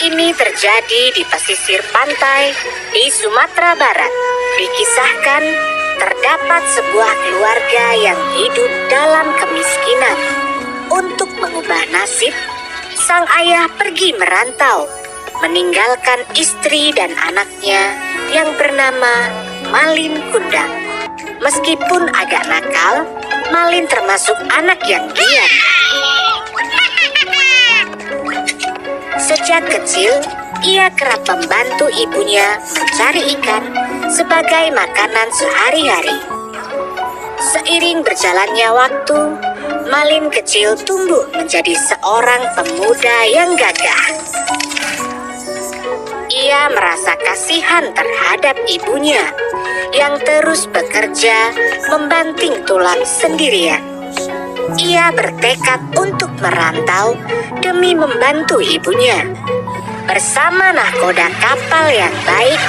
ini terjadi di pesisir pantai di Sumatera Barat. Dikisahkan terdapat sebuah keluarga yang hidup dalam kemiskinan. Untuk mengubah nasib, sang ayah pergi merantau, meninggalkan istri dan anaknya yang bernama Malin Kundang. Meskipun agak nakal, Malin termasuk anak yang giat. Sejak kecil, ia kerap membantu ibunya mencari ikan sebagai makanan sehari-hari. Seiring berjalannya waktu, Malin kecil tumbuh menjadi seorang pemuda yang gagah. Ia merasa kasihan terhadap ibunya yang terus bekerja membanting tulang sendirian. Ia bertekad untuk merantau demi membantu ibunya. Bersama nahkoda kapal yang baik,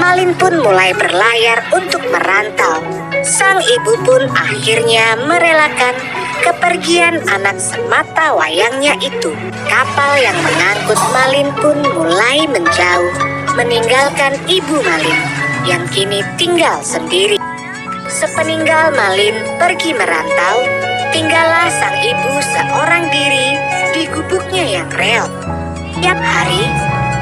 Malin pun mulai berlayar untuk merantau. Sang ibu pun akhirnya merelakan kepergian anak semata wayangnya itu. Kapal yang mengangkut Malin pun mulai menjauh, meninggalkan ibu Malin yang kini tinggal sendiri. Sepeninggal Malin pergi merantau, tinggallah sang ibu seorang diri di gubuknya yang reot. Tiap hari,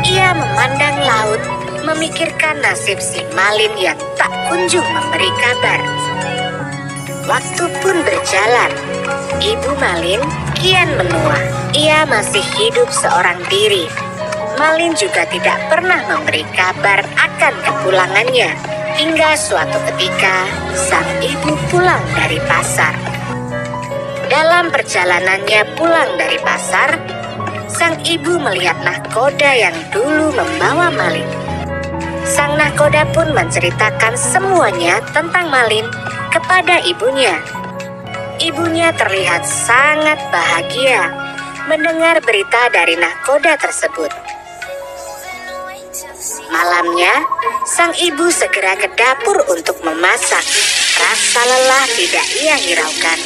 ia memandang laut, memikirkan nasib si Malin yang tak kunjung memberi kabar. Waktu pun berjalan, ibu Malin kian menua. Ia masih hidup seorang diri. Malin juga tidak pernah memberi kabar akan kepulangannya. Hingga suatu ketika, sang ibu pulang dari pasar. Dalam perjalanannya pulang dari pasar, sang ibu melihat nahkoda yang dulu membawa Malin. Sang nahkoda pun menceritakan semuanya tentang Malin kepada ibunya. Ibunya terlihat sangat bahagia mendengar berita dari nahkoda tersebut. Malamnya, sang ibu segera ke dapur untuk memasak. Rasa lelah tidak ia hiraukan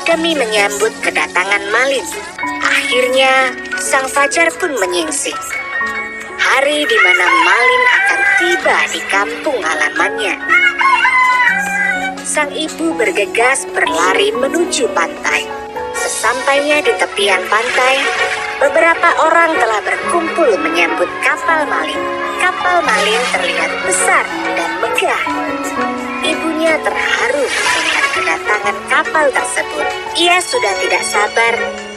demi menyambut kedatangan Malin. Akhirnya, sang fajar pun menyingsing. Hari di mana Malin akan tiba di kampung halamannya. Sang ibu bergegas berlari menuju pantai. Sesampainya di tepian pantai, beberapa orang telah berkumpul menyambut kapal Malin. Kapal Malin terlihat besar dan megah. Ibunya terharu melihat kedatangan kapal tersebut. Ia sudah tidak sabar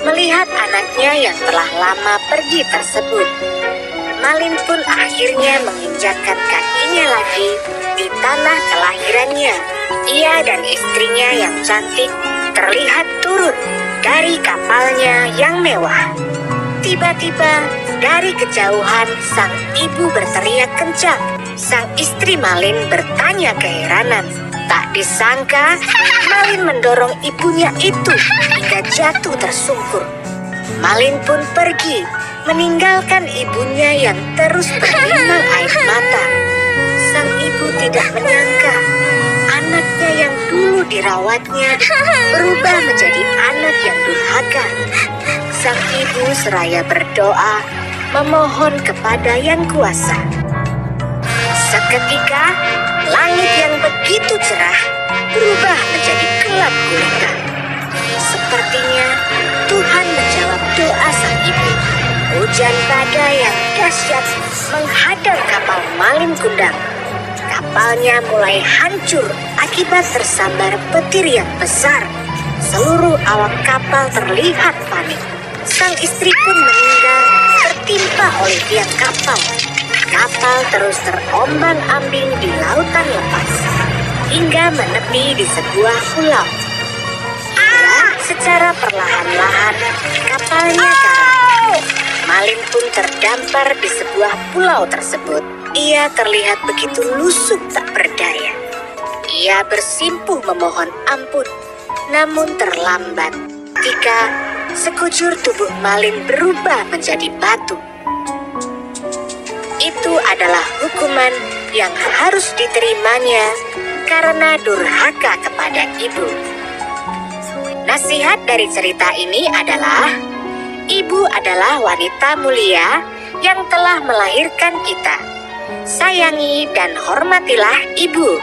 melihat anaknya yang telah lama pergi tersebut. Malin pun akhirnya menginjakkan kakinya lagi di tanah kelahirannya. Ia dan istrinya yang cantik terlihat turun dari kapalnya yang mewah. Tiba-tiba dari kejauhan sang ibu berteriak kencang. Sang istri Malin bertanya keheranan. Tak disangka Malin mendorong ibunya itu hingga jatuh tersungkur. Malin pun pergi meninggalkan ibunya yang terus berlinang air mata. Sang ibu tidak menyangka anaknya yang dulu dirawatnya berubah menjadi anak yang durhaka. Sang ibu seraya berdoa memohon kepada Yang Kuasa. Seketika, langit yang begitu cerah berubah menjadi gelap gulita. Sepertinya Tuhan menjawab doa sang ibu. Hujan badai yang dahsyat menghadang kapal Malin Kundang. Kapalnya mulai hancur akibat tersambar petir yang besar. Seluruh awak kapal terlihat panik. Sang istri pun meninggal tertimpa oleh tiang kapal. Kapal terus terombang-ambing di lautan lepas hingga menepi di sebuah pulau. Secara perlahan-lahan kapalnya karam. Malin pun terdampar di sebuah pulau tersebut. Ia terlihat begitu lusuh tak berdaya. Ia bersimpuh memohon ampun, namun terlambat ketika sekujur tubuh Malin berubah menjadi batu. Itu adalah hukuman yang harus diterimanya karena durhaka kepada ibu. Nasihat dari cerita ini adalah, ibu adalah wanita mulia yang telah melahirkan kita. Sayangi dan hormatilah ibu.